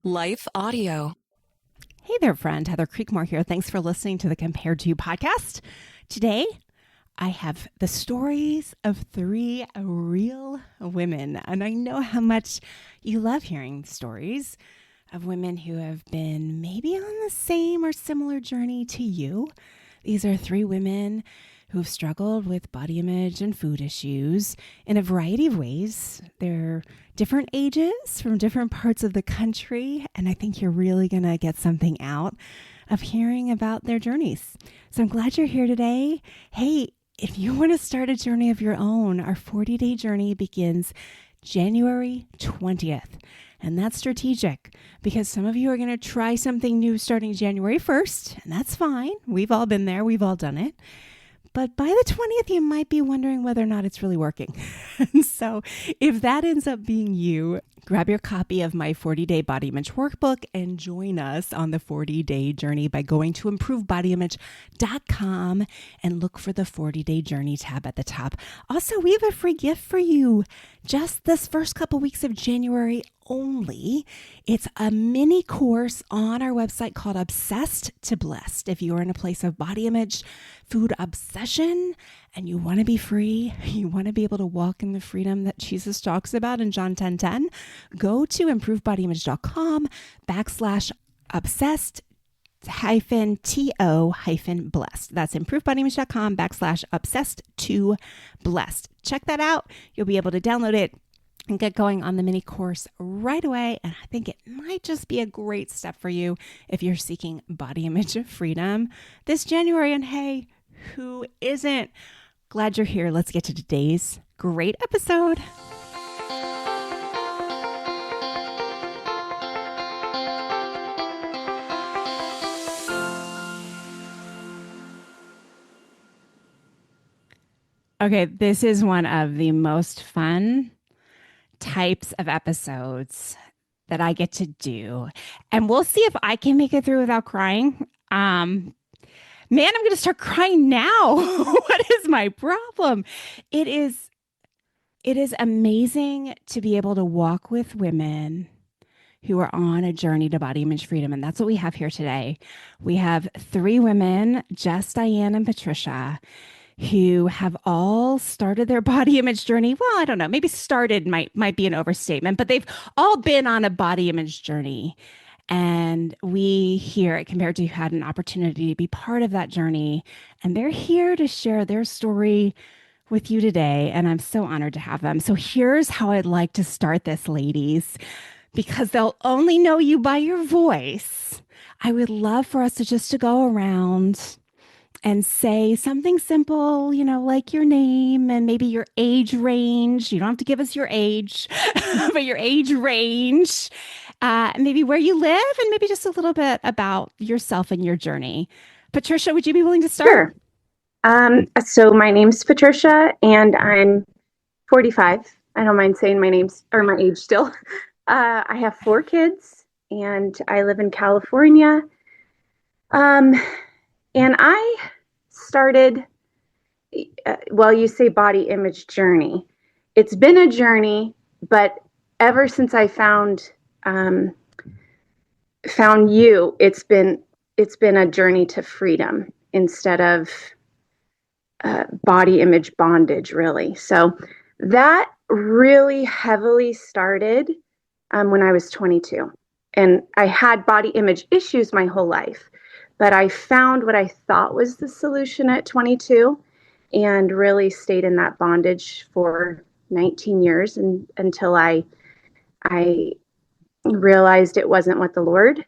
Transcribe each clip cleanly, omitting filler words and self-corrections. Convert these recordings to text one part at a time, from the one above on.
Life Audio. Hey there, friend. Heather Creekmore here. Thanks for listening to the Compared to You podcast. Today, I have the stories of three real women. And I know how much you love hearing stories of women who have been maybe on the same or similar journey to you. These are three women who've struggled with body image and food issues in a variety of ways. They're different ages from different parts of the country, and I think you're really going to get something out of hearing about their journeys. So I'm glad you're here today. Hey, if you want to start a journey of your own, our 40-day journey begins January 20th. And that's strategic because some of you are going to try something new starting January 1st, and that's fine. We've all been there. We've all done it. But by the 20th, you might be wondering whether or not it's really working. And so if that ends up being you, grab your copy of my 40-day body image workbook and join us on the 40-day journey by going to improvebodyimage.com and look for the 40-day journey tab at the top. Also, we have a free gift for you just this first couple weeks of January only. It's a mini course on our website called Obsessed to Blessed. If you are in a place of body image, food obsession, and you want to be free, you want to be able to walk in the freedom that Jesus talks about in John 10:10, go to improvebodyimage.com/obsessed -to-blessed. That's improvebodyimage.com/obsessed to blessed. Check that out. You'll be able to download it and get going on the mini course right away. And I think it might just be a great step for you if you're seeking body image freedom this January. And hey, who isn't? Glad you're here. Let's get to today's great episode. Okay, this is one of the most fun types of episodes that I get to do. And we'll see if I can make it through without crying. Man, I'm going to start crying now. What is my problem? It is amazing to be able to walk with women who are on a journey to body image freedom. And that's what we have here today. We have three women, Jess, Diane, and Patricia, who have all started their body image journey. Well, I don't know, maybe started might be an overstatement, but they've all been on a body image journey. And we here at Compared to You had an opportunity to be part of that journey. And they're here to share their story with you today. And I'm so honored to have them. So here's how I'd like to start this, ladies, because they'll only know you by your voice. I would love for us to go around and say something simple, like your name and maybe your age range. You don't have to give us your age, but your age range, maybe where you live, and maybe just a little bit about yourself and your journey. Patricia, would you be willing to start? Sure. So my name's Patricia, and I'm 45. I don't mind saying my name's or my age still. I have 4 kids, and I live in California. And I started, you say body image journey. It's been a journey, but ever since I found you, it's been a journey to freedom instead of body image bondage, really. So that really heavily started when I was 22. And I had body image issues my whole life. But I found what I thought was the solution at 22 and really stayed in that bondage for 19 years until I realized it wasn't what the Lord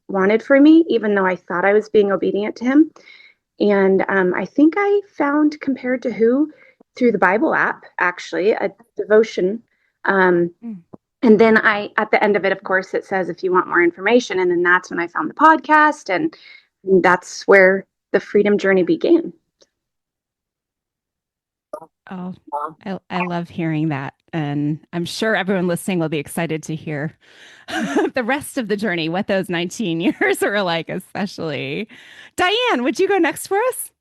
wanted for me, even though I thought I was being obedient to him. And I think I found Compared to Who through the Bible app, actually, a devotion. And then at the end of it, of course, it says, if you want more information. And then that's when I found the podcast. And that's where the freedom journey began. Oh, I love hearing that. And I'm sure everyone listening will be excited to hear the rest of the journey, what those 19 years were like, especially. Diane, would you go next for us?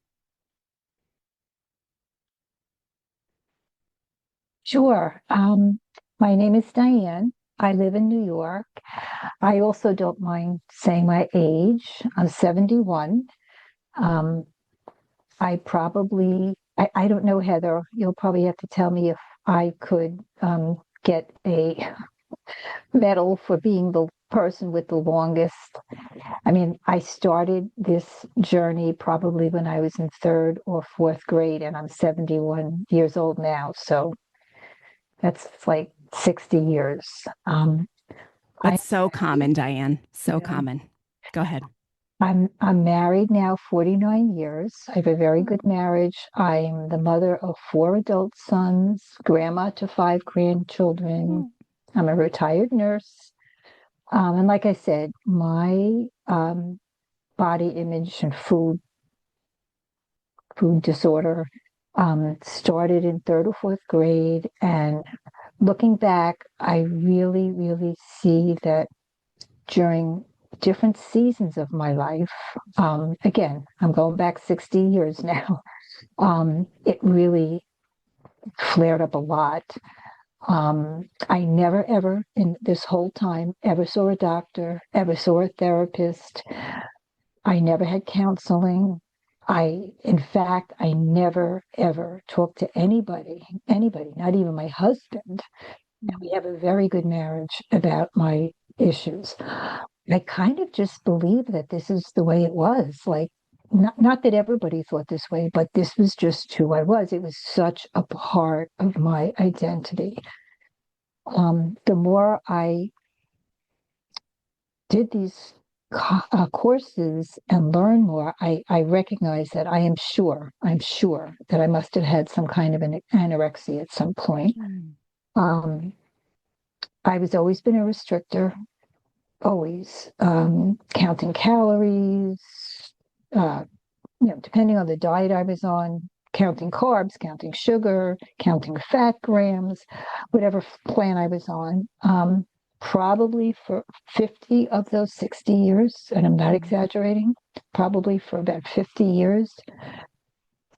Sure. My name is Diane, I live in New York. I also don't mind saying my age. I'm 71. Um, I don't know, Heather, you'll probably have to tell me if I could get a medal for being the person with the longest. I mean, I started this journey probably when I was in third or fourth grade, and I'm 71 years old now. So that's like 60 years. I, That's so common, Diane. So yeah, common. Go ahead. I'm married now 49 years. I have a very good marriage. I'm the mother of four adult sons, grandma to five grandchildren. Mm. I'm a retired nurse. And like I said, my body image and food disorder started in third or fourth grade. And looking back, I really, really see that during different seasons of my life, again, I'm going back 60 years now, it really flared up a lot. I never, ever, in this whole time, ever saw a doctor, ever saw a therapist. I never had counseling. In fact, I never, ever talked to anybody, not even my husband. And we have a very good marriage about my issues. I kind of just believe that this is the way it was. Like, not that everybody thought this way, but this was just who I was. It was such a part of my identity. The more I did these courses and learn more, I recognize that I'm sure that I must have had some kind of an anorexia at some point. Mm. Um, I was always been a restrictor, always counting calories, uh, depending on the diet I was on, counting carbs, counting sugar, counting fat grams, whatever plan I was on. Probably for 50 of those 60 years, and I'm not exaggerating, probably for about 50 years,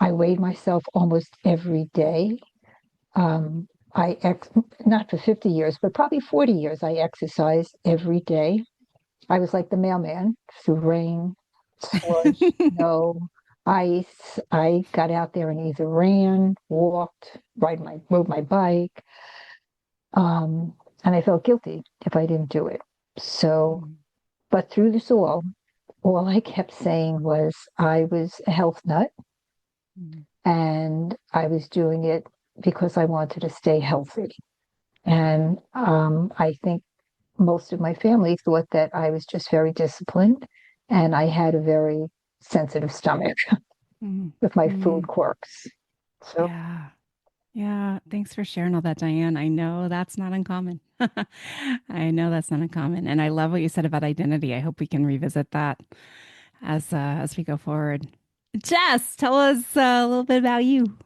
I weighed myself almost every day. Um, not for 50 years, but probably 40 years, I exercised every day. I was like the mailman through rain, slush, snow, ice. I got out there and either ran, walked, rode my bike. And I felt guilty if I didn't do it. So, but through this all I kept saying was I was a health nut Mm. and I was doing it because I wanted to stay healthy. And I think most of my family thought that I was just very disciplined and I had a very sensitive stomach Mm. with my food Mm. quirks. So, Yeah. Yeah. Thanks for sharing all that, Diane. I know that's not uncommon. I know that's not uncommon. And I love what you said about identity. I hope we can revisit that as we go forward. Jess, tell us a little bit about you.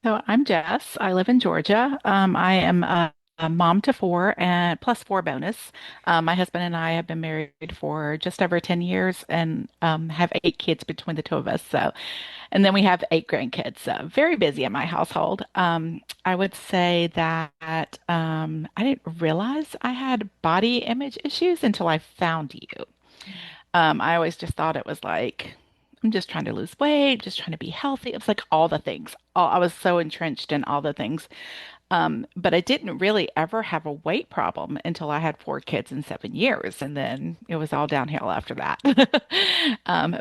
So I'm Jess. I live in Georgia. I am a mom to four and plus four bonus. My husband and I have been married for just over 10 years and have eight kids between the two of us. And then we have eight grandkids. So very busy in my household. I would say that I didn't realize I had body image issues until I found you. I always just thought it was like, I'm just trying to lose weight, just trying to be healthy. It was like all the things. I was so entrenched in all the things. But I didn't really ever have a weight problem until I had four kids in 7 years. And then it was all downhill after that.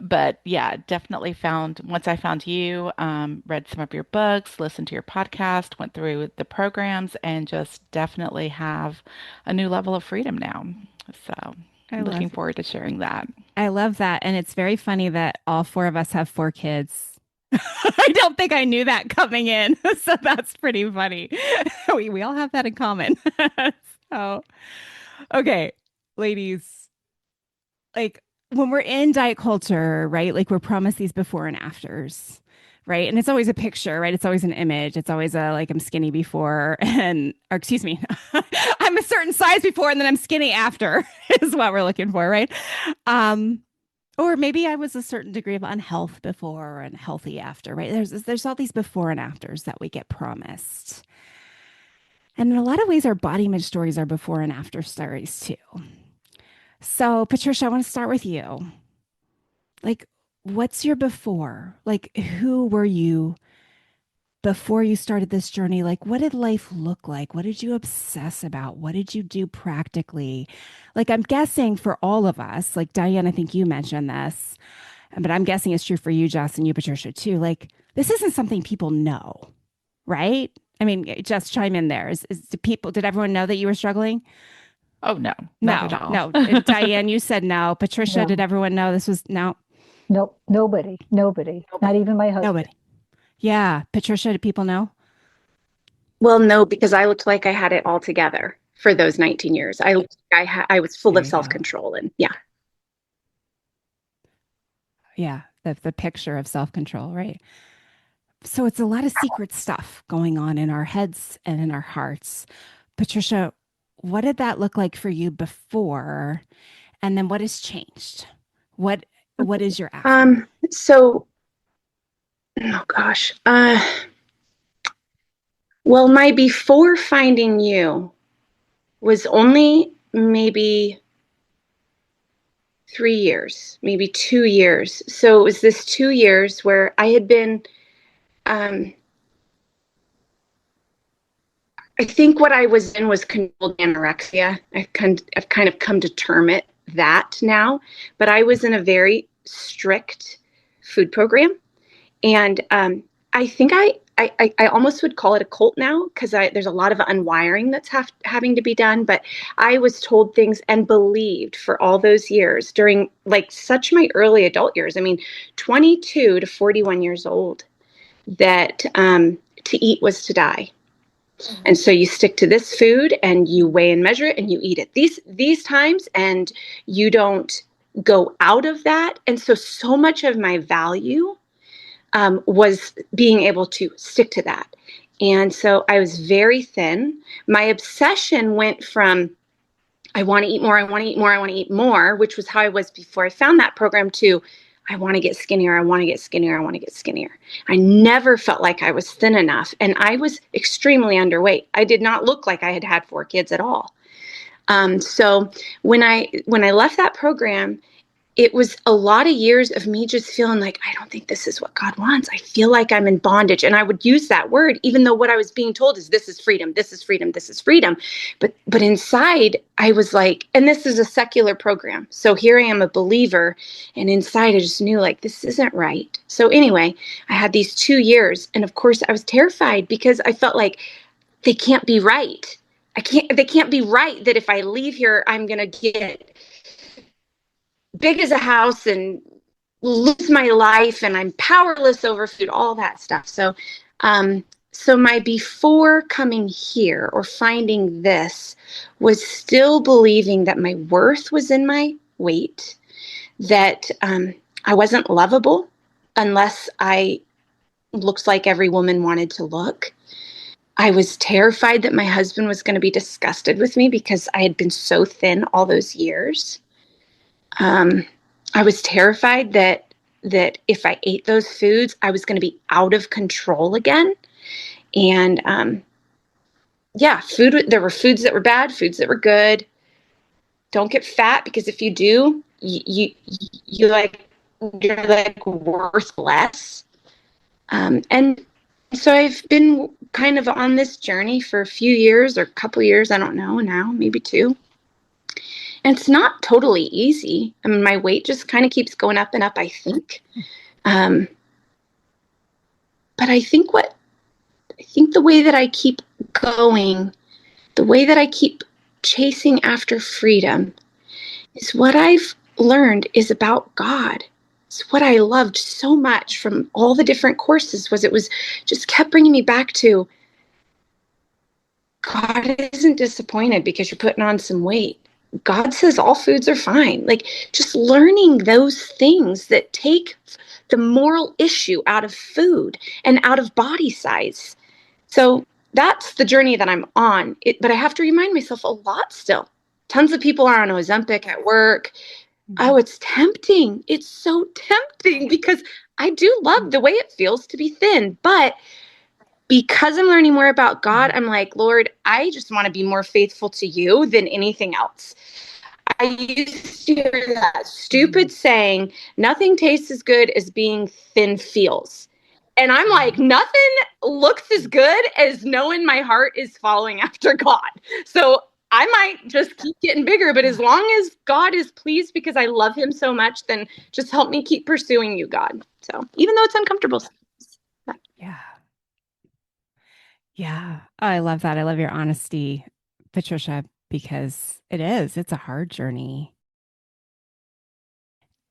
But yeah, definitely once I found you, read some of your books, listened to your podcast, went through the programs, and just definitely have a new level of freedom now. So I looking love forward to sharing that. I love that. And it's very funny that all four of us have four kids. I don't think I knew that coming in. So that's pretty funny. We all have that in common. So, okay, ladies, like when we're in diet culture, right? Like we're promised these before and afters, right? And it's always a picture, right? It's always an image. It's always a like I'm skinny before and or excuse me, I'm a certain size before and then I'm skinny after is what we're looking for, right? Um or maybe I was a certain degree of unhealth before and healthy after, right? There's all these before and afters that we get promised. And in a lot of ways, our body image stories are before and after stories too. So, Patricia, I want to start with you. Like, what's your before? Like, who were you before you started this journey? Like, what did life look like? What did you obsess about? What did you do practically? Like, I'm guessing for all of us, like Diane, I think you mentioned this, but I'm guessing it's true for you, Jess, and you, Patricia, too. Like, this isn't something people know, right? I mean, just chime in there. Did everyone know that you were struggling? Oh, no, not at No, all. no. Diane, you said no. Patricia, did No, everyone know this was no? nope, nobody, not even my husband. Nobody. Yeah. Patricia, did people know? Well, no, because I looked like I had it all together for those 19 years. I looked like I was full There of you go. self-control, and yeah. Yeah. The picture of self control, right? So it's a lot of secret stuff going on in our heads and in our hearts. Patricia, what did that look like for you before? And then what has changed? What is your after? So, oh gosh. Well, my before finding you was only maybe 3 years, maybe 2 years. So it was this 2 years where I had been, um, I think what I was in was controlled anorexia. I've kind of come to term it that now, but I was in a very strict food program. And I think I almost would call it a cult now, because there's a lot of unwiring that's having to be done. But I was told things and believed for all those years during like such my early adult years. I mean, 22 to 41 years old, that to eat was to die. And so you stick to this food and you weigh and measure it and you eat it these times, and you don't go out of that. And so much of my value was being able to stick to that. And so I was very thin. My obsession went from I want to eat more, I want to eat more, I want to eat more, which was how I was before I found that program, to I want to get skinnier, I want to get skinnier, I want to get skinnier. I never felt like I was thin enough, and I was extremely underweight. I did not look like I had had 4 kids at all. So when I left that program, it was a lot of years of me just feeling like, I don't think this is what God wants. I feel like I'm in bondage. And I would use that word, even though what I was being told is this is freedom, this is freedom, this is freedom. But inside I was like, and this is a secular program. So here I am, a believer. And inside I just knew like, this isn't right. So anyway, I had these 2 years. And of course I was terrified, because I felt like they can't be right. They can't be right that if I leave here, I'm going to get big as a house and lose my life, and I'm powerless over food, all that stuff. So my before coming here or finding this was still believing that my worth was in my weight, that I wasn't lovable unless I looked like every woman wanted to look. I was terrified that my husband was going to be disgusted with me because I had been so thin all those years. I was terrified that if I ate those foods, I was going to be out of control again. And there were foods that were bad, foods that were good. Don't get fat, because if you do, you're like worth less. And so I've been kind of on this journey for a few years, or a couple years, I don't know now, maybe 2. And it's not totally easy. I mean, my weight just kind of keeps going up and up, I think. But I think the way that I keep going, the way that I keep chasing after freedom, is what I've learned is about God. It's what I loved so much from all the different courses, it was just kept bringing me back to God isn't disappointed because you're putting on some weight. God says all foods are fine. Like, just learning those things that take the moral issue out of food and out of body size. So that's the journey that I'm on. But I have to remind myself a lot still. Tons of people are on Ozempic at work. Oh, it's tempting. It's so tempting, because I do love the way it feels to be thin. But because I'm learning more about God, I'm like, Lord, I just want to be more faithful to you than anything else. I used to hear that stupid saying, nothing tastes as good as being thin feels. And I'm like, nothing looks as good as knowing my heart is following after God. So I might just keep getting bigger, but as long as God is pleased because I love him so much, then just help me keep pursuing you, God. So even though it's uncomfortable. Yeah. Yeah. Oh, I love that. I love your honesty, Patricia, because it's a hard journey.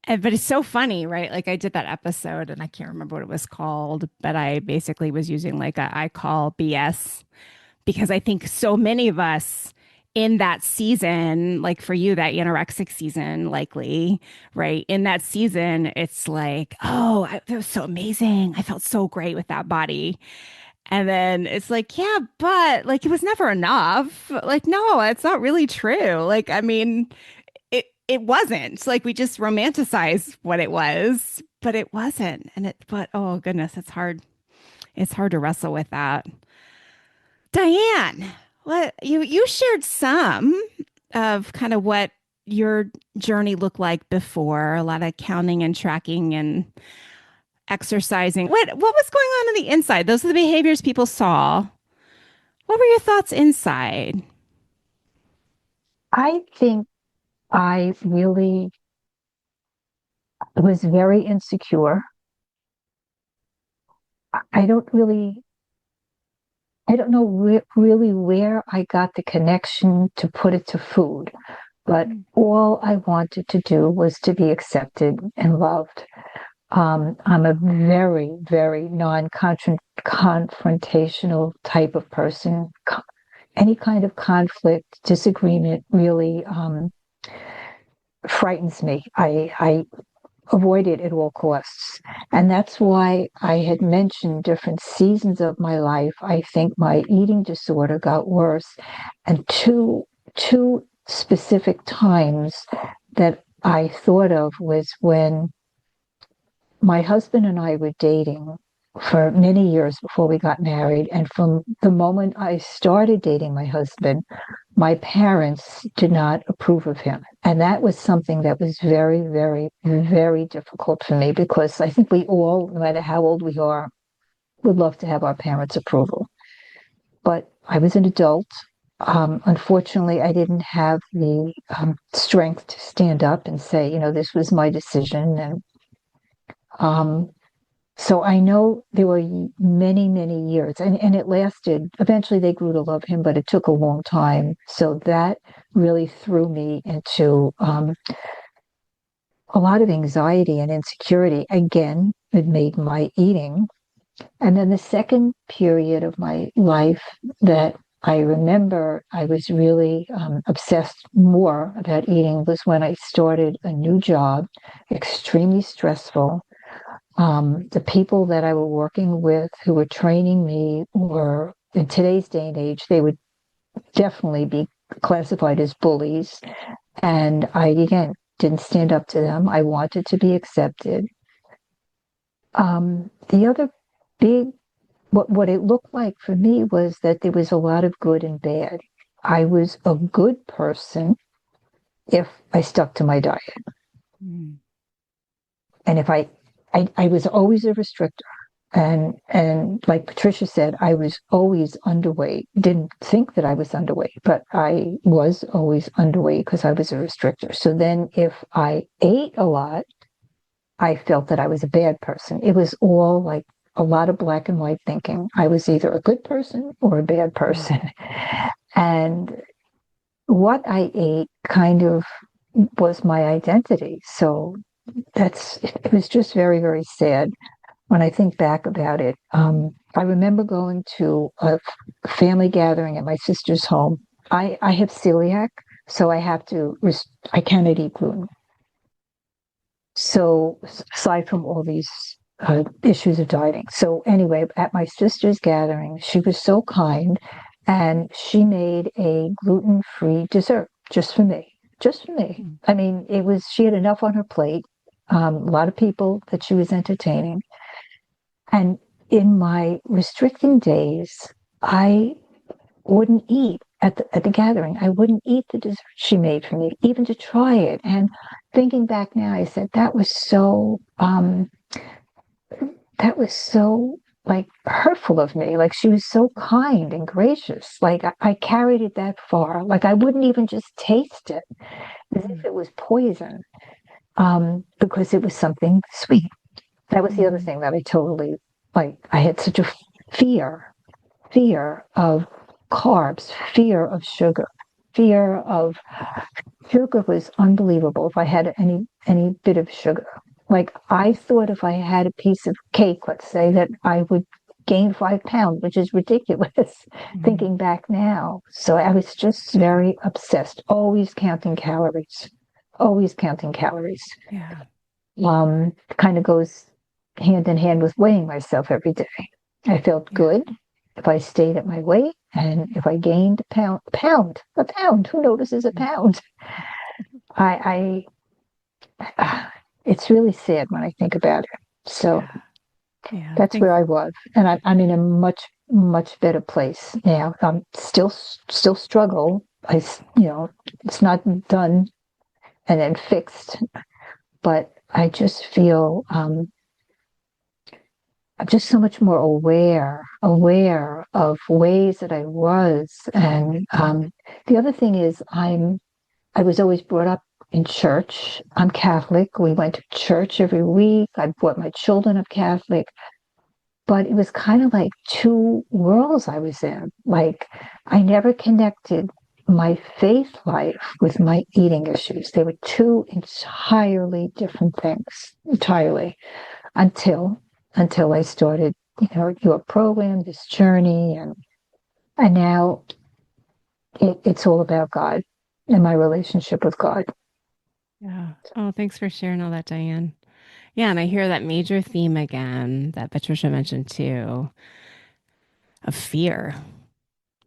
But it's so funny, right? Like I did that episode and I can't remember what it was called, but I basically was using like I call BS because I think so many of us in that season, like for you, that anorexic season, likely, right? In that season, it's like, oh, that was so amazing. I felt so great with that body. And then it's like, yeah, but like it was never enough. Like, no, it's not really true. Like, I mean, it wasn't. It's like we just romanticize what it was, but it wasn't. But oh goodness, it's hard. It's hard to wrestle with that. Diane, what you shared some of kind of what your journey looked like before, a lot of counting and tracking and exercising. What was going on the inside? Those are the behaviors people saw. What were your thoughts inside? I think I really was very insecure. I don't really, I don't know really where I got the connection to put it to food, but all I wanted to do was to be accepted and loved. I'm a very, very non-confrontational type of person. Any kind of conflict, disagreement really frightens me. I avoid it at all costs. And that's why I had mentioned different seasons of my life. I think my eating disorder got worse. And two specific times that I thought of was when my husband and I were dating for many years before we got married. And from the moment I started dating my husband, my parents did not approve of him. And that was something that was very, very, very difficult for me because I think we all, no matter how old we are, would love to have our parents' approval. But I was an adult. Unfortunately, I didn't have the strength to stand up and say, this was my decision. And so I know there were many, many years, and it lasted. Eventually, they grew to love him, but it took a long time. So that really threw me into a lot of anxiety and insecurity. Again, it made my eating. And then the second period of my life that I remember I was really obsessed more about eating was when I started a new job, extremely stressful. The people that I were working with who were training me were, in today's day and age, they would definitely be classified as bullies. And I, again, didn't stand up to them. I wanted to be accepted. The other big, what it looked like for me was that there was a lot of good and bad. I was a good person if I stuck to my diet. Mm. And if I was always a restrictor. And like Patricia said, I was always underweight. Didn't think that I was underweight, but I was always underweight because I was a restrictor. So then if I ate a lot, I felt that I was a bad person. It was all like a lot of black and white thinking. I was either a good person or a bad person. And what I ate kind of was my identity. So it was just very, very sad when I think back about it. I remember going to a family gathering at my sister's home. I have celiac, so I cannot eat gluten. So aside from all these issues of dieting. So anyway, at my sister's gathering, she was so kind and she made a gluten-free dessert just for me. Just for me. I mean, she had enough on her plate. A lot of people that she was entertaining. And in my restricting days, I wouldn't eat at the gathering. I wouldn't eat the dessert she made for me, even to try it. And thinking back now, I said that was so like hurtful of me. Like she was so kind and gracious. Like I carried it that far. Like I wouldn't even just taste it as if it was poison, because it was something sweet. That was the other thing that I totally like. I had such a fear of carbs, fear of sugar, fear of sugar was unbelievable. If I had any bit of sugar, like I thought if I had a piece of cake, let's say, that I would gain 5 pounds, which is ridiculous thinking back now. So I was just very obsessed, always counting calories, always counting calories. Yeah. Kind of goes hand in hand with weighing myself every day. I felt good if I stayed at my weight, and if I gained a pound, who notices a pound? I it's really sad when I think about it. So Yeah. that's Thanks. where I was, and I'm in a much better place now. I'm still struggle. It's not done and then fixed, but I just feel I'm just so much more aware of ways that I was. And the other thing is I was always brought up in church. I'm Catholic. We went to church every week. I brought my children up Catholic, but it was kind of like two worlds I was in. Like I never connected my faith life with my eating issues. They were two entirely different things, entirely, until I started, your program, this journey, and now it's all about God and my relationship with God. Yeah. Oh, thanks for sharing all that, Diane. Yeah, and I hear that major theme again that Patricia mentioned too, of fear,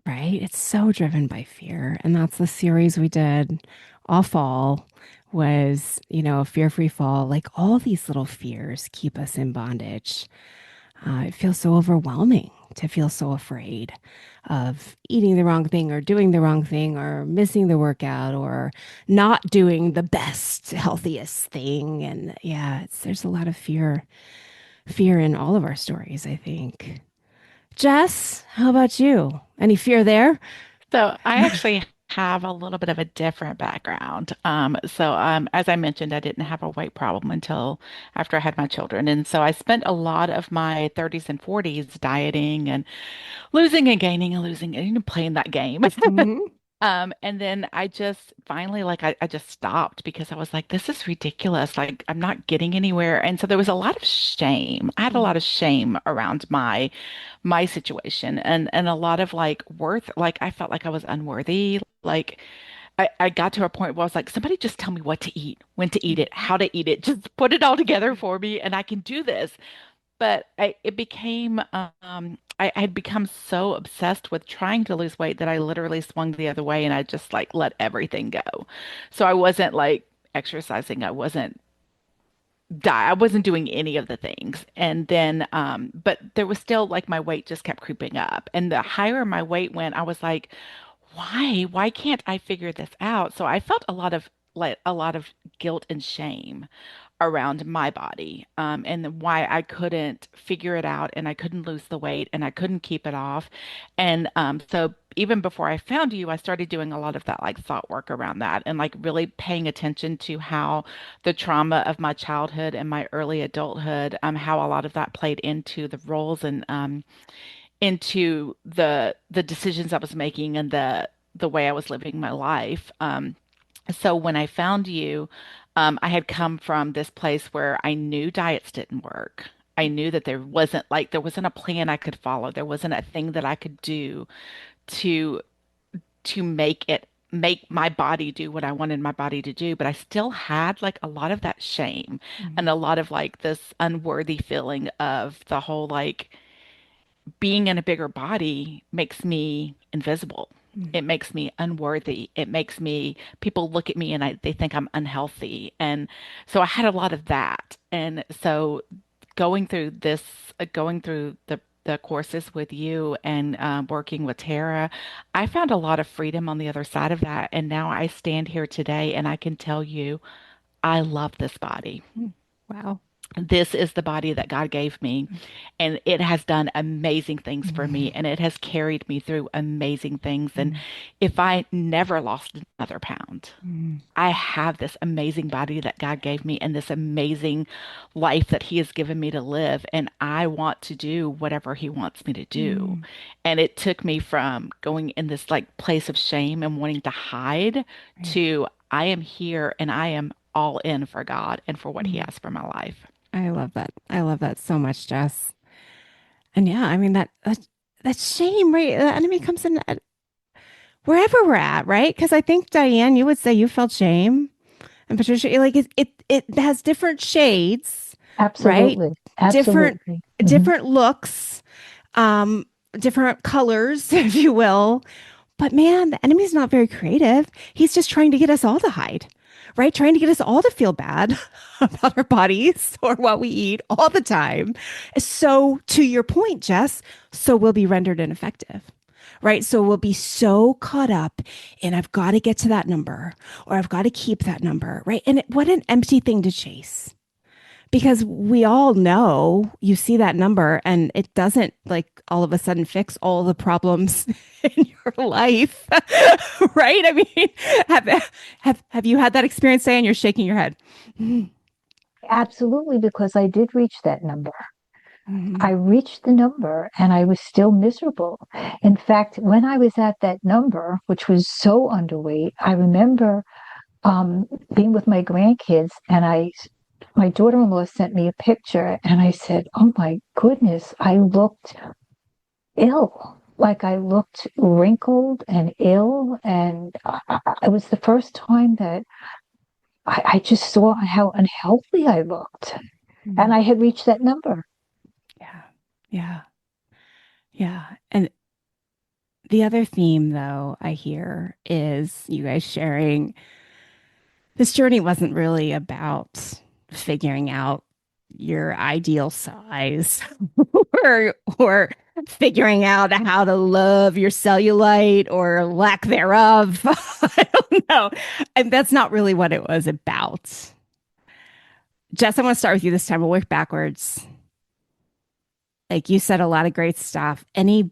right? It's so driven by fear. And that's the series we did all fall was, a fear-free fall. Like all these little fears keep us in bondage. It feels so overwhelming to feel so afraid of eating the wrong thing or doing the wrong thing or missing the workout or not doing the best, healthiest thing. And yeah, there's a lot of fear in all of our stories, I think. Jess, how about you? Any fear there? So I actually have a little bit of a different background. As I mentioned, I didn't have a weight problem until after I had my children. And so I spent a lot of my 30s and 40s dieting and losing and gaining and losing and playing that game. Mhm. And then I just finally, like, I just stopped because I was like, this is ridiculous. Like, I'm not getting anywhere. And so there was a lot of shame. I had a lot of shame around my situation and a lot of like worth, like I felt like I was unworthy. Like I got to a point where I was like, somebody just tell me what to eat, when to eat it, how to eat it, just put it all together for me and I can do this. But it became, I had become so obsessed with trying to lose weight that I literally swung the other way and I just like let everything go. So I wasn't like exercising. I wasn't doing any of the things. And then, but there was still like my weight just kept creeping up. And the higher my weight went, I was like, why? Why can't I figure this out? So I felt a lot of guilt and shame around my body, and why I couldn't figure it out and I couldn't lose the weight and I couldn't keep it off. And so even before I found you, I started doing a lot of that like thought work around that and like really paying attention to how the trauma of my childhood and my early adulthood, how a lot of that played into the roles and into the decisions I was making and the way I was living my life. So when I found you, I had come from this place where I knew diets didn't work. I knew that there wasn't a plan I could follow. There wasn't a thing that I could do to make my body do what I wanted my body to do. But I still had like a lot of that shame and a lot of like this unworthy feeling of the whole like being in a bigger body makes me invisible. Mhm. It makes me unworthy. It makes me, people look at me and they think I'm unhealthy. And so I had a lot of that. And so going through this, going through the courses with you and working with Tara, I found a lot of freedom on the other side of that. And now I stand here today and I can tell you, I love this body. Wow. This is the body that God gave me, and it has done amazing things for me, and it has carried me through amazing things. And if I never lost another pound, I have this amazing body that God gave me and this amazing life that He has given me to live. And I want to do whatever He wants me to do. And it took me from going in this like place of shame and wanting to hide to I am here and I am all in for God and for what He has for my life. I love that. I love that so much, Jess. And yeah, I mean that shame, right? The enemy comes in at wherever we're at, right? Because I think Diane, you would say you felt shame, and Patricia, like it has different shades, right? Absolutely. Different Absolutely. different looks, different colors, if you will. But man, the enemy's not very creative. He's just trying to get us all to hide, right? Trying to get us all to feel bad about our bodies or what we eat all the time. So, to your point, Jess, so we'll be rendered ineffective, right? So we'll be so caught up in I've got to get to that number or I've got to keep that number, right? And what an empty thing to chase. Because we all know you see that number and it doesn't like all of a sudden fix all the problems in your life, right? I mean, have you had that experience, Diane? You're shaking your head. Absolutely, because I did reach that number. Mhm. I reached the number and I was still miserable. In fact, when I was at that number, which was so underweight, I remember being with my grandkids and my daughter-in-law sent me a picture and I said, oh my goodness, I looked ill. Like I looked wrinkled and ill. And it was the first time that I just saw how unhealthy I looked. And I had reached that number. Yeah. Yeah. Yeah. And the other theme, though, I hear is you guys sharing this journey wasn't really about figuring out your ideal size or figuring out how to love your cellulite or lack thereof. I don't know. And that's not really what it was about. Jess, I want to start with you this time. We'll work backwards. Like you said a lot of great stuff. What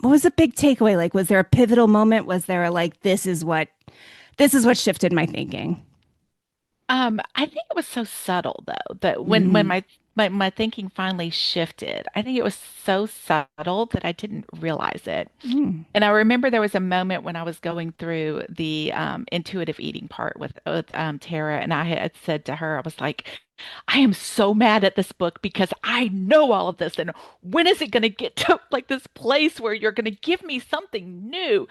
was a big takeaway? Like, was there a pivotal moment? Was there this is what shifted my thinking? I think it was so subtle though that when my thinking finally shifted, I think it was so subtle that I didn't realize it. Mm. And I remember there was a moment when I was going through the intuitive eating part with Tara, and I had said to her, I was like, I am so mad at this book because I know all of this, and when is it going to get to like this place where you're going to give me something new?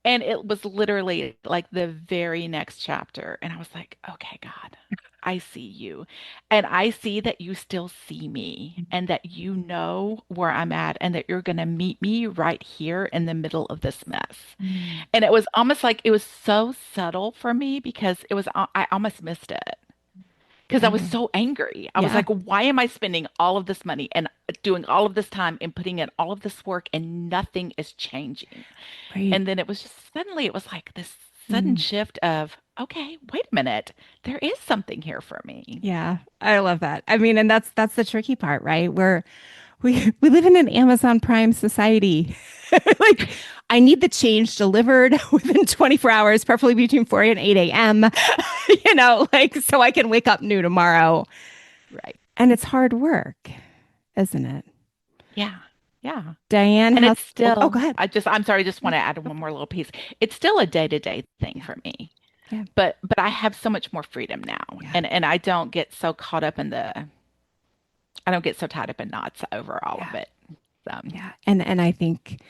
And it was literally like the very next chapter, and I was like, okay, God. I see you. And I see that you still see me and that you know where I'm at and that you're going to meet me right here in the middle of this mess. And it was almost like it was so subtle for me because I almost missed it because I was so angry. I was Yeah. like, why am I spending all of this money and doing all of this time and putting in all of this work and nothing is changing? Right. And then it was just suddenly, it was like this sudden shift of, okay, wait a minute, there is something here for me. Yeah, I love that. I mean, and that's the tricky part, right? We live in an Amazon Prime society. Like, I need the change delivered within 24 hours, preferably between 4 and 8 a.m. So I can wake up new tomorrow. Right. And it's hard work, isn't it? Yeah. Yeah. Diane, And it's still, oh, go ahead. I'm sorry, I just want to add one more little piece. It's still a day-to-day thing for me. Yeah. But I have so much more freedom now. Yeah. And I don't get so caught up I don't get so tied up in knots over all of it. Yeah. And I think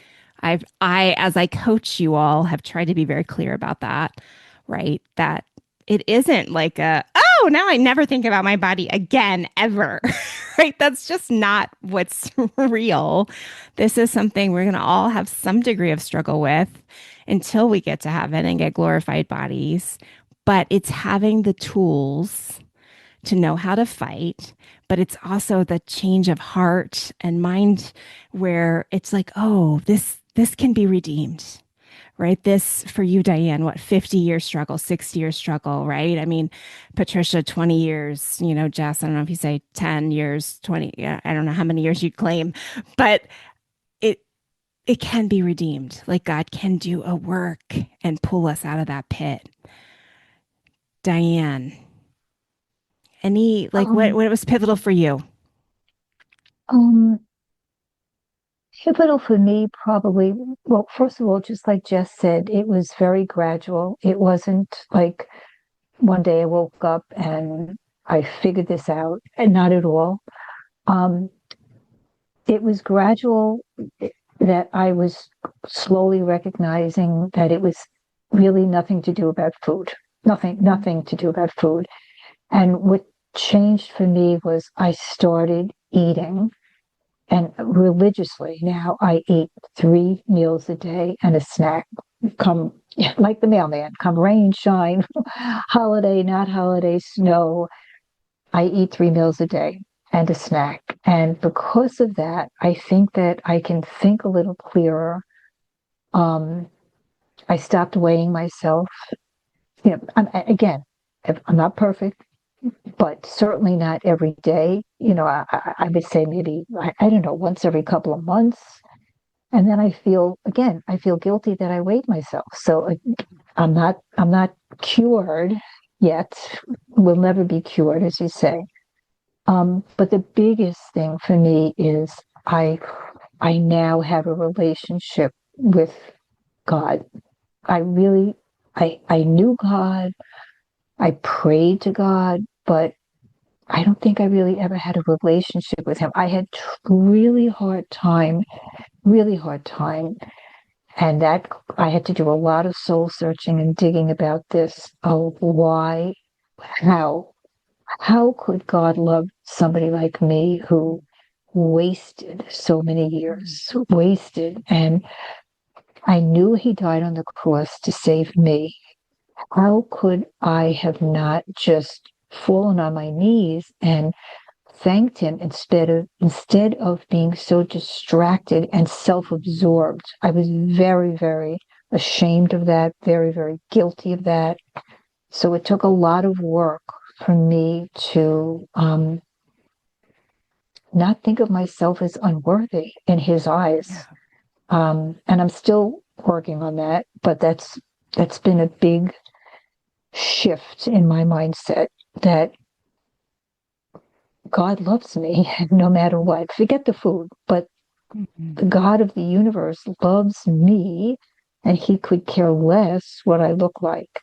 as I coach you all, have tried to be very clear about that, right? That it isn't like oh, now I never think about my body again, ever, right? That's just not what's real. This is something we're going to all have some degree of struggle with until we get to heaven and get glorified bodies. But it's having the tools to know how to fight, but it's also the change of heart and mind where it's like, oh, this can be redeemed. Right? This for you, Diane, what, 50-year struggle, 60-year struggle, right? I mean, Patricia, 20 years, Jess, I don't know if you say 10 years, 20, yeah, I don't know how many years you'd claim, but it can be redeemed. Like God can do a work and pull us out of that pit. Diane, what was pivotal for you? Pivotal for me, probably, well, first of all, just like Jess said, it was very gradual. It wasn't like one day I woke up and I figured this out, and not at all. It was gradual that I was slowly recognizing that it was really nothing to do about food, nothing to do about food. And what changed for me was I started eating. And religiously now I eat 3 meals a day and a snack. Come like the mailman, come rain, shine, holiday, not holiday, snow. I eat 3 meals a day and a snack. And because of that, I think that I can think a little clearer. I stopped weighing myself. I'm not perfect, but certainly not every day. I would say maybe, I don't know, once every couple of months. And then I feel guilty that I weighed myself. So I'm not cured yet. Will never be cured, as you say. But the biggest thing for me is I now have a relationship with God. I knew God. I prayed to God, but I don't think I really ever had a relationship with him. I had really hard time, and that I had to do a lot of soul searching and digging about this. Oh, why? How could God love somebody like me who wasted so many years, and I knew he died on the cross to save me. How could I have not just fallen on my knees and thanked him instead of being so distracted and self-absorbed? I was very, very ashamed of that, very, very guilty of that. So it took a lot of work for me to not think of myself as unworthy in his eyes. And I'm still working on that, but that's been a big shift in my mindset, that God loves me no matter what. Forget the food, but the God of the universe loves me, and he could care less what I look like.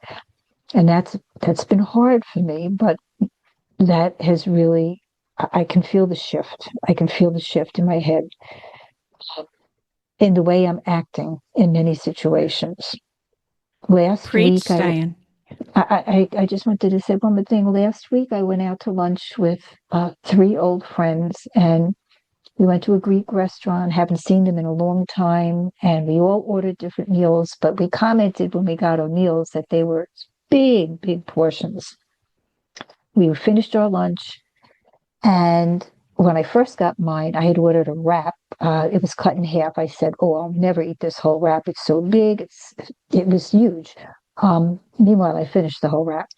And that's been hard for me, but that has really, I can feel the shift. I can feel the shift in my head, in the way I'm acting in many situations. Last week, Diane. I just wanted to say one more thing. Last week, I went out to lunch with 3 old friends, and we went to a Greek restaurant. Haven't seen them in a long time, and we all ordered different meals, but we commented when we got our meals that they were big, big portions. We finished our lunch, and when I first got mine, I had ordered a wrap. It was cut in half. I said, "Oh, I'll never eat this whole wrap. It's so big. It was huge." Meanwhile, I finished the whole wrap,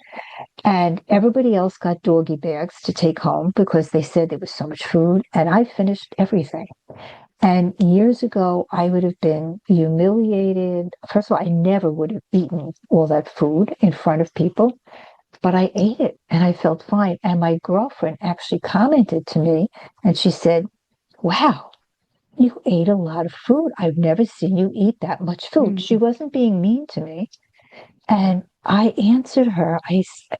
and everybody else got doggy bags to take home because they said there was so much food, and I finished everything. And years ago, I would have been humiliated. First of all, I never would have eaten all that food in front of people, but I ate it and I felt fine. And my girlfriend actually commented to me, and she said, "Wow, you ate a lot of food. I've never seen you eat that much food." She wasn't being mean to me. And I answered her,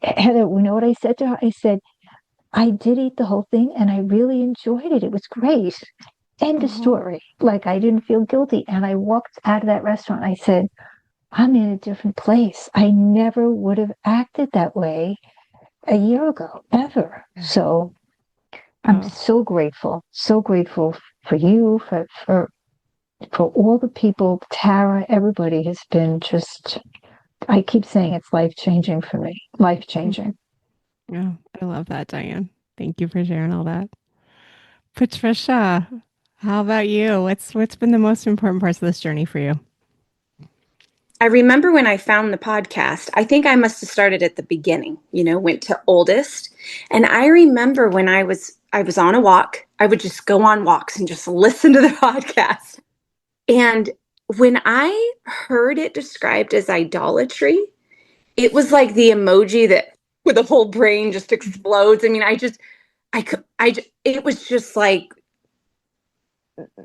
Heather, you know what I said to her? I said, "I did eat the whole thing and I really enjoyed it. It was great." End of story. Like, I didn't feel guilty. And I walked out of that restaurant. I said, I'm in a different place. I never would have acted that way a year ago, ever. So I'm so grateful for you, for all the people. Tara, everybody has been just, I keep saying it's life-changing for me. Life-changing. Oh, I love that, Diane. Thank you for sharing all that. Patricia, how about you? What's been the most important parts of this journey for you? I remember when I found the podcast, I think I must have started at the beginning, went to oldest. And I remember when I was on a walk, I would just go on walks and just listen to the podcast. And when I heard it described as idolatry, it was like the emoji that with the whole brain just explodes. I mean, it was just like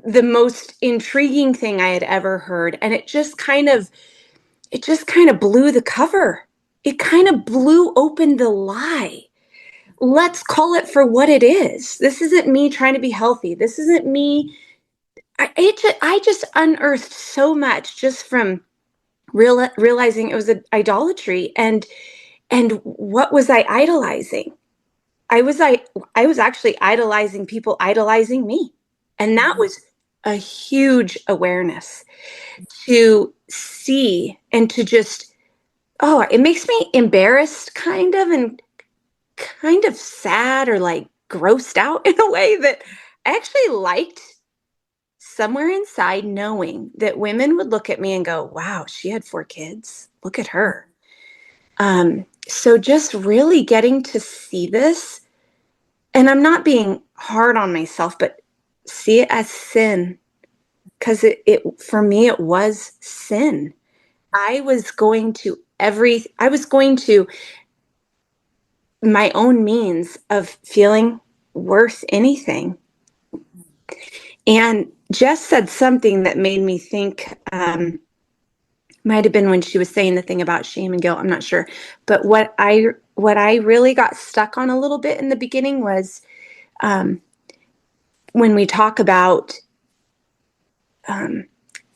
the most intriguing thing I had ever heard. And it just kind of blew the cover. It kind of blew open the lie. Let's call it for what it is. This isn't me trying to be healthy. This isn't me. I just unearthed so much just from realizing it was an idolatry. And what was I idolizing? I was actually idolizing people idolizing me. And that was a huge awareness to see and to just, oh, it makes me embarrassed kind of and kind of sad or like grossed out in a way that I actually liked somewhere inside knowing that women would look at me and go, wow, she had 4 kids. Look at her. So just really getting to see this, and I'm not being hard on myself, but see it as sin. Because it for me, it was sin. I was going to my own means of feeling worth anything. And Jess said something that made me think, might have been when she was saying the thing about shame and guilt, I'm not sure. But what I really got stuck on a little bit in the beginning was when we talk about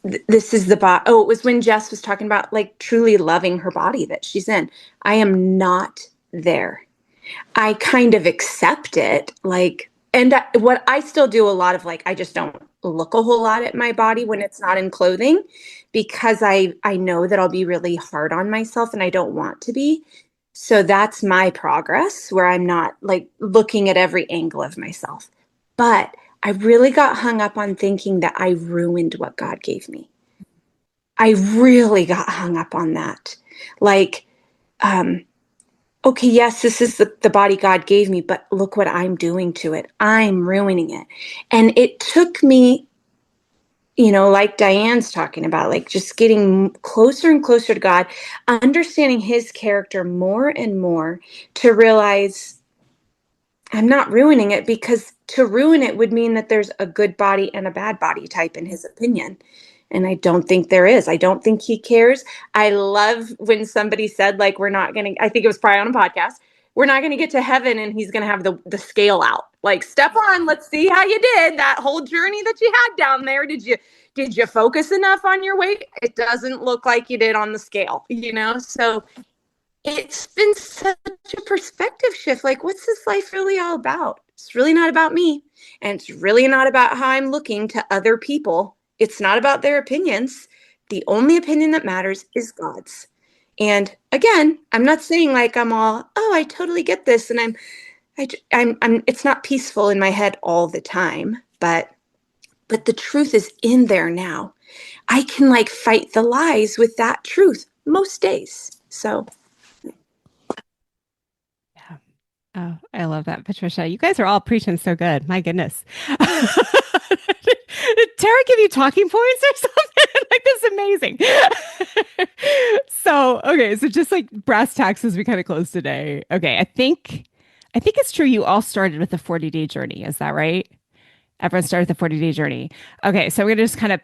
this is the body. Oh, it was when Jess was talking about like truly loving her body that she's in. I am not there. I kind of accept it, like, and what I still do a lot of, like, I just don't look a whole lot at my body when it's not in clothing, because I know that I'll be really hard on myself and I don't want to be. So that's my progress, where I'm not like looking at every angle of myself. But I really got hung up on thinking that I ruined what God gave me. I really got hung up on that. Like, okay, yes, this is the body God gave me, but look what I'm doing to it. I'm ruining it. And it took me, like Diane's talking about, like just getting closer and closer to God, understanding his character more and more, to realize I'm not ruining it, because to ruin it would mean that there's a good body and a bad body type in his opinion. And I don't think there is. I don't think he cares. I love when somebody said, like, I think it was probably on a podcast, we're not going to get to heaven and he's going to have the scale out. Like, step on, let's see how you did that whole journey that you had down there. Did you focus enough on your weight? It doesn't look like you did on the scale, So it's been such a perspective shift. Like, what's this life really all about? It's really not about me. And it's really not about how I'm looking to other people. It's not about their opinions. The only opinion that matters is God's. And again, I'm not saying like I'm all, oh, I totally get this. And it's not peaceful in my head all the time, but the truth is in there now. I can like fight the lies with that truth most days. So Oh, I love that, Patricia. You guys are all preaching so good. My goodness. Did Tara give you talking points or something? Like, this is amazing. So just like brass tacks as we kind of close today. Okay, I think it's true you all started with the 40-day journey. Is that right? Everyone started the 40-day journey. Okay, so we're gonna just kind of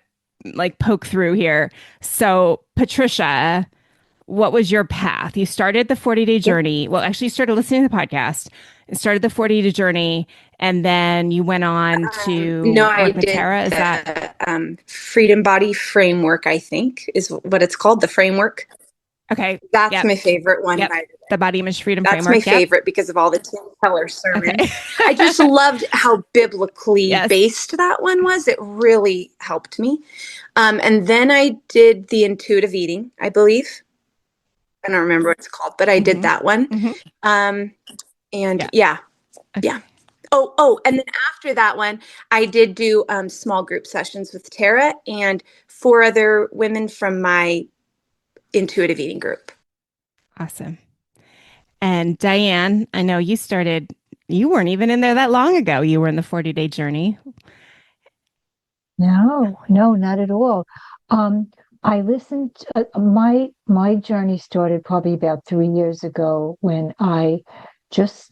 like poke through here. So, Patricia, what was your path? You started the 40-day journey. Well, actually, you started listening to the podcast and started the 40-day journey. And then you went on to no, I work with did Tara. Is that Freedom Body Framework, I think, is what it's called, the framework. okay? That's Yep. my favorite one. Yep. By the way. The Body Image Freedom That's Framework. my favorite because of all the Tim Keller sermons. Okay. I just loved how biblically Yes. based that one was. It really helped me. And then I did the intuitive eating, I believe. I don't remember what it's called, but I did that one. And Yeah. yeah. Okay. Yeah. Oh, and then after that one, I did do small group sessions with Tara and 4 other women from my intuitive eating group. Awesome. And Diane, I know you weren't even in there that long ago. You were in the 40-day journey. No, no, not at all. I listened my journey started probably about 3 years ago when I just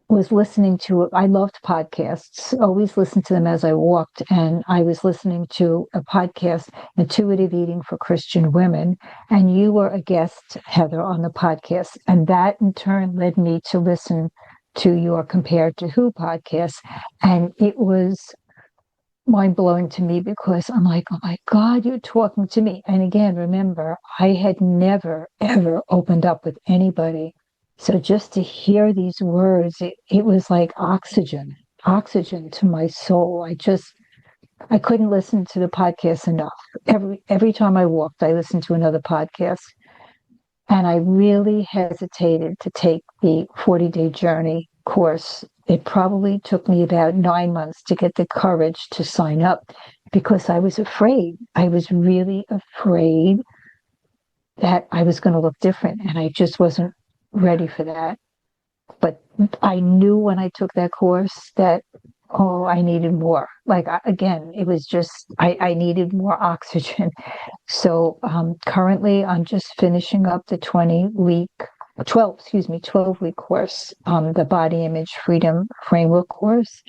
was listening to I loved podcasts, always listened to them as I walked, and I was listening to a podcast, Intuitive Eating for Christian Women, and you were a guest, Heather, on the podcast, and that in turn led me to listen to your Compared to Who podcast, and it was mind blowing to me because I'm like, oh my God, you're talking to me. And again, remember, I had never, ever opened up with anybody. So just to hear these words, it was like oxygen to my soul. I couldn't listen to the podcast enough. Every time I walked, I listened to another podcast. And I really hesitated to take the 40-day journey course. It probably took me about 9 months to get the courage to sign up because I was afraid. I was really afraid that I was going to look different. And I just wasn't ready for that. But I knew when I took that course that, oh, I needed more. Like, again, it was just, I needed more oxygen. So currently I'm just finishing up the 12-week course, the Body Image Freedom Framework course,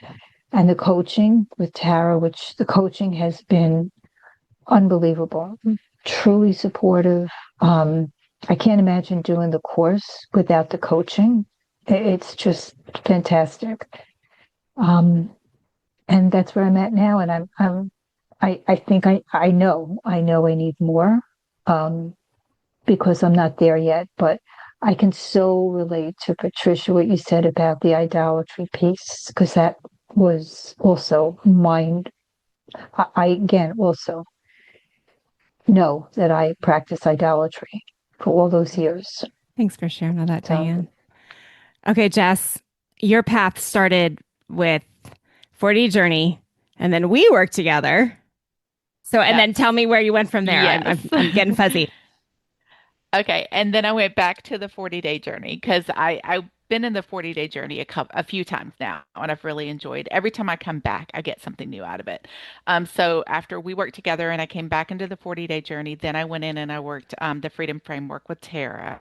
and the coaching with Tara, which the coaching has been unbelievable, truly supportive. I can't imagine doing the course without the coaching. It's just fantastic. And that's where I'm at now. And I think I know I need more, because I'm not there yet, but I can so relate to Patricia, what you said about the idolatry piece, because that was also mind. I again also know that I practice idolatry for all those years. Thanks for sharing all that, So, Diane. Okay, Jess, your path started with 40 Journey, and then we worked together. So, and then tell me where you went from there. Yes. I'm getting fuzzy. Okay, and then I went back to the 40-day journey because I've been in the 40-day journey a few times now, and I've really enjoyed. Every time I come back, I get something new out of it. So after we worked together and I came back into the 40-day journey, then I went in and I worked the Freedom Framework with Tara,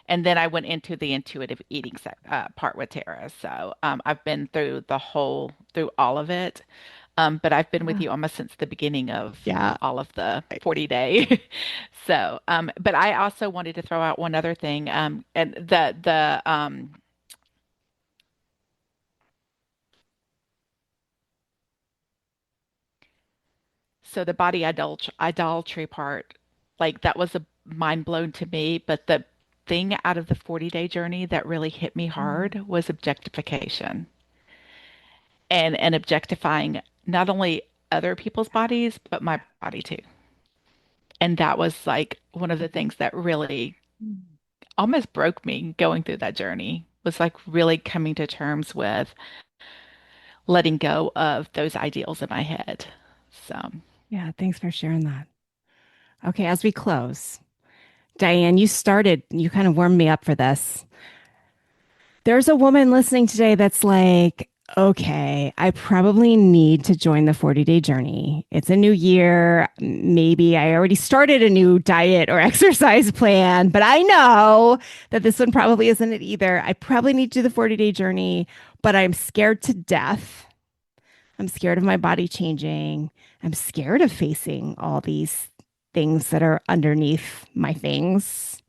and then I went into the intuitive eating part with Tara. So I've been through all of it. But I've been with you almost since the beginning of Yeah. all of the 40-day. So, but I also wanted to throw out one other thing. And the body idolatry part, like that was a mind blown to me. But the thing out of the 40-day journey that really hit me hard was objectification and objectifying not only other people's bodies, but my body too. And that was like one of the things that really almost broke me going through that journey was like really coming to terms with letting go of those ideals in my head. So, Yeah, thanks for sharing that. Okay, as we close, Diane, you kind of warmed me up for this. There's a woman listening today that's like, okay, I probably need to join the 40-day journey. It's a new year. Maybe I already started a new diet or exercise plan, but I know that this one probably isn't it either. I probably need to do the 40-day journey, but I'm scared to death. I'm scared of my body changing. I'm scared of facing all these things that are underneath my things.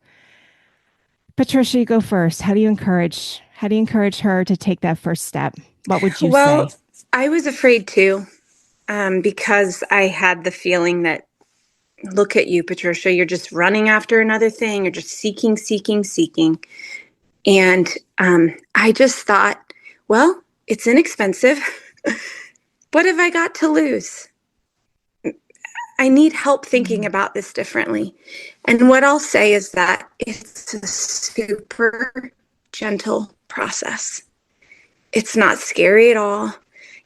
Patricia, you go first. How do you encourage her to take that first step? What would you Well, say? I was afraid too, because I had the feeling that, look at you, Patricia, you're just running after another thing. You're just seeking, seeking, seeking. And I just thought, well, it's inexpensive. What have I got to lose? I need help thinking about this differently. And what I'll say is that it's a super gentle process. It's not scary at all.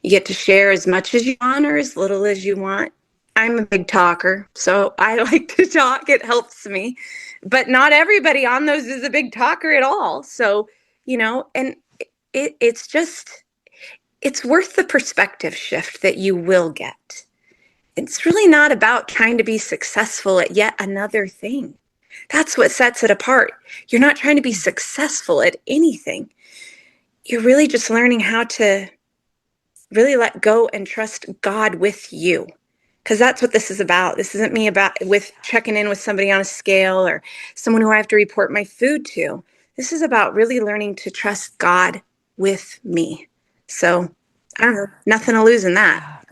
You get to share as much as you want or as little as you want. I'm a big talker, so I like to talk. It helps me. But not everybody on those is a big talker at all. So, and it's worth the perspective shift that you will get. It's really not about trying to be successful at yet another thing. That's what sets it apart. You're not trying to be successful at anything. You're really just learning how to really let go and trust God with you. Because that's what this is about. This isn't me with checking in with somebody on a scale or someone who I have to report my food to. This is about really learning to trust God with me. So I don't know, nothing to lose in that.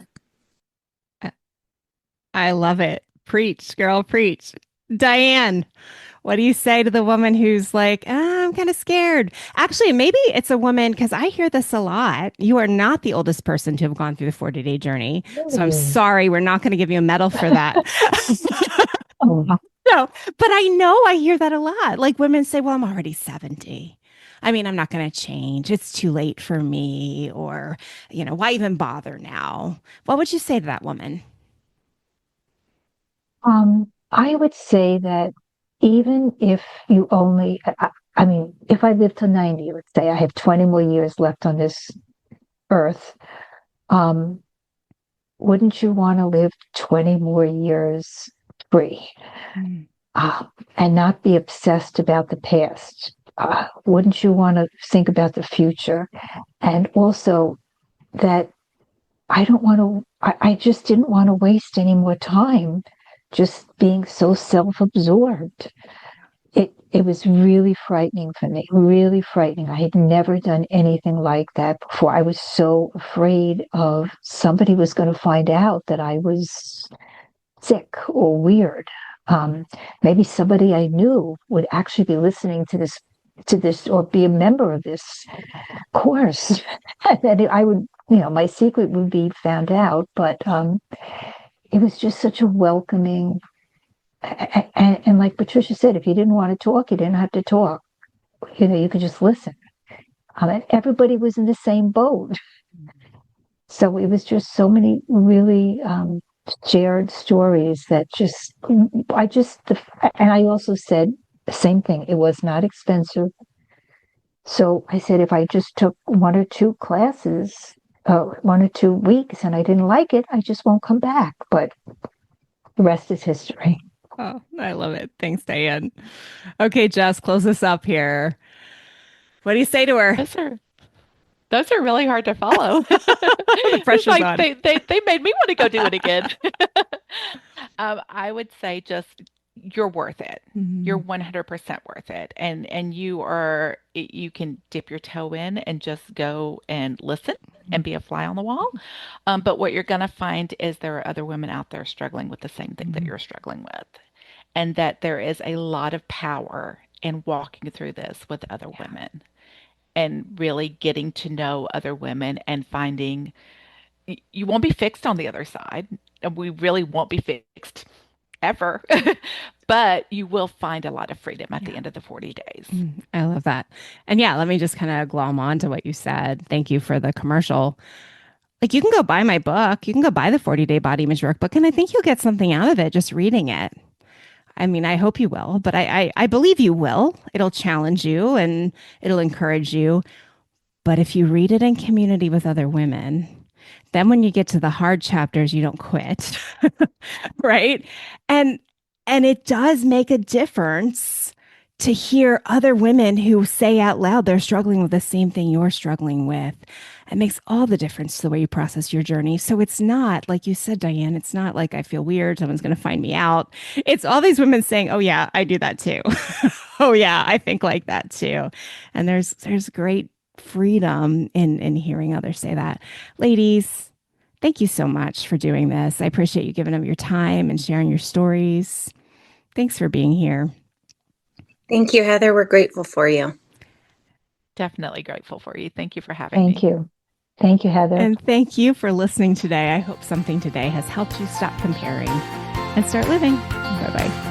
I love it. Preach, girl, preach. Diane, what do you say to the woman who's like, I'm kind of scared? Actually, maybe it's a woman, because I hear this a lot. You are not the oldest person to have gone through the 40-day journey. So I'm sorry, we're not going to give you a medal for that. No, but I know I hear that a lot. Like women say, well, I'm already 70. I mean, I'm not going to change. It's too late for me. Or, why even bother now? What would you say to that woman? I would say that even if you only, I mean, if I live to 90, let's say I have 20 more years left on this earth, wouldn't you want to live 20 more years free? And not be obsessed about the past? Wouldn't you want to think about the future? And also that I just didn't want to waste any more time just being so self-absorbed. It was really frightening for me, really frightening. I had never done anything like that before. I was so afraid of somebody was going to find out that I was sick or weird. Maybe somebody I knew would actually be listening to this or be a member of this course. And I would, my secret would be found out. But it was just such a welcoming, and like Patricia said, if you didn't want to talk, you didn't have to talk. You could just listen. And everybody was in the same boat. So it was just so many really shared stories that and I also said the same thing. It was not expensive. So I said, if I just took 1 or 2 classes, 1 or 2 weeks, and I didn't like it, I just won't come back. But the rest is history. Oh, I love it. Thanks, Diane. Okay, Jess, close us up here. What do you say to her? Those are really hard to follow. The pressure's like on. They made me want to go do it again. I would say just you're worth it. Mm-hmm. You're 100% worth it. And you can dip your toe in and just go and listen and be a fly on the wall. But what you're going to find is there are other women out there struggling with the same thing that you're struggling with. And that there is a lot of power in walking through this with other women and really getting to know other women and finding you won't be fixed on the other side. And we really won't be fixed ever, but you will find a lot of freedom at the end of the 40 days. I love that. And let me just kind of glom on to what you said. Thank you for the commercial. Like you can go buy my book. You can go buy the 40-day body image workbook. And I think you'll get something out of it just reading it. I mean, I hope you will, but I believe you will. It'll challenge you and it'll encourage you. But if you read it in community with other women, then when you get to the hard chapters, you don't quit, right? And it does make a difference to hear other women who say out loud they're struggling with the same thing you're struggling with. It makes all the difference to the way you process your journey. So it's not, like you said, Diane, it's not like I feel weird, someone's going to find me out. It's all these women saying, oh yeah, I do that too. Oh yeah, I think like that too. And there's great freedom in hearing others say that. Ladies, thank you so much for doing this. I appreciate you giving up your time and sharing your stories. Thanks for being here. Thank you, Heather. We're grateful for you. Definitely grateful for you. Thank you for having me. Thank you. Thank you, Heather. And thank you for listening today. I hope something today has helped you stop comparing and start living. Bye-bye.